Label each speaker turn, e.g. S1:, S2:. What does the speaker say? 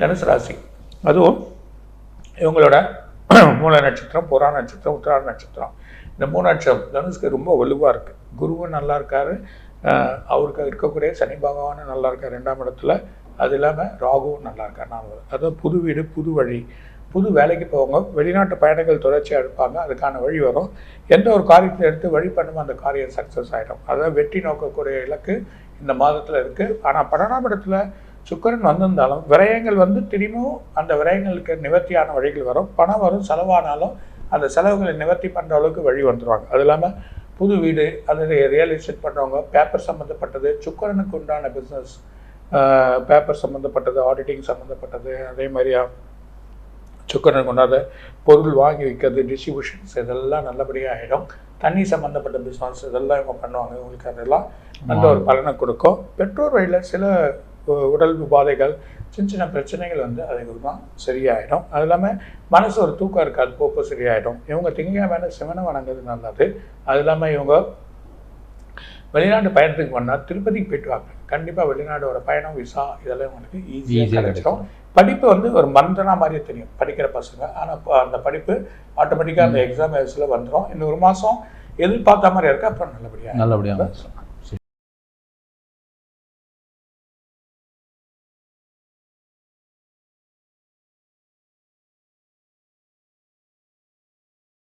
S1: தனுசு ராசி. அதுவும் இவங்களோட மூல நட்சத்திரம், புறா நட்சத்திரம், உத்திராட நட்சத்திரம், இந்த 3 நட்சத்திரம் தனுஷ்க்கு ரொம்ப வலுவாக இருக்குது. குருவும் நல்லா இருக்கார், அவருக்கு இருக்கக்கூடிய சனி பகவானும் நல்லா இருக்கார் 2ஆம் இடத்துல. அது இல்லாமல் ராகுவும் நல்லா இருக்கார் 4வது. அதாவது புது வீடு, புது வழி, புது வேலைக்கு போவாங்க, வெளிநாட்டு பயணங்கள் தொடர்ச்சியாக எடுப்பாங்க, அதுக்கான வழி வரும். எந்த ஒரு காரியத்தை எடுத்து வழி பண்ணுமோ அந்த காரியம் சக்ஸஸ் ஆகிடும். அதாவது வெற்றி நோக்கக்கூடிய இலக்கு இந்த மாதத்தில் இருக்குது. ஆனால் 12ஆம் இடத்துல சுக்கிரன் வந்திருந்தாலும் விரயங்கள் திரும்பியும் அந்த விரயங்களுக்கு நிவர்த்தியான வழிகள் வரும். பணம் வரும், செலவானாலும் அந்த செலவுகளை நிவர்த்தி பண்ணுற அளவுக்கு வழி வந்துடுவாங்க. அது இல்லாமல் புது வீடு, அல்லது ரியல் எஸ்டேட் பண்ணுறவங்க, பேப்பர் சம்மந்தப்பட்டது, சுக்கிரனுக்கு உண்டான பிஸ்னஸ், பேப்பர் சம்மந்தப்பட்டது, ஆடிட்டிங் சம்மந்தப்பட்டது, அதே மாதிரியா சுக்கிரனுக்கு உண்டாத பொருள் வாங்கி வைக்கிறது, டிஸ்ட்ரிபியூஷன்ஸ், இதெல்லாம் நல்லபடியாக ஆகிடும். தண்ணி சம்மந்தப்பட்ட பிஸ்னஸ் இதெல்லாம் இவங்க பண்ணுவாங்க. இவங்களுக்கு அதெல்லாம் நல்ல ஒரு பலனை கொடுக்கும். பெற்றோர் வழியில் சில உடல் உபாதைகள், சின்ன சின்ன பிரச்சனைகள் அதுக்கு சரியாயிடும். அது இல்லாமல் மனசு ஒரு தூக்கம் இருக்காது, போக்கு சரியாயிடும். இவங்க திங்கக்கிழமை சிவனை வணங்குறது நல்லது. அது இல்லாமல் இவங்க வெளிநாட்டு பயணத்துக்கு பண்ணால் திருப்பதிக்கு போயிட்டு வாங்க. கண்டிப்பாக வெளிநாடோட பயணம், விசா இதெல்லாம் இவங்களுக்கு ஈஸியாக கிடைச்சிடும். படிப்பு ஒரு மந்தனா மாதிரியே தெரியும் படிக்கிற பசங்க. ஆனால் அந்த படிப்பு ஆட்டோமேட்டிக்காக அந்த எக்ஸாம் வந்துடும். இன்னும் 1 மாதம் எதிர்பார்த்த மாதிரி இருக்குது. அப்புறம் நல்லபடியாக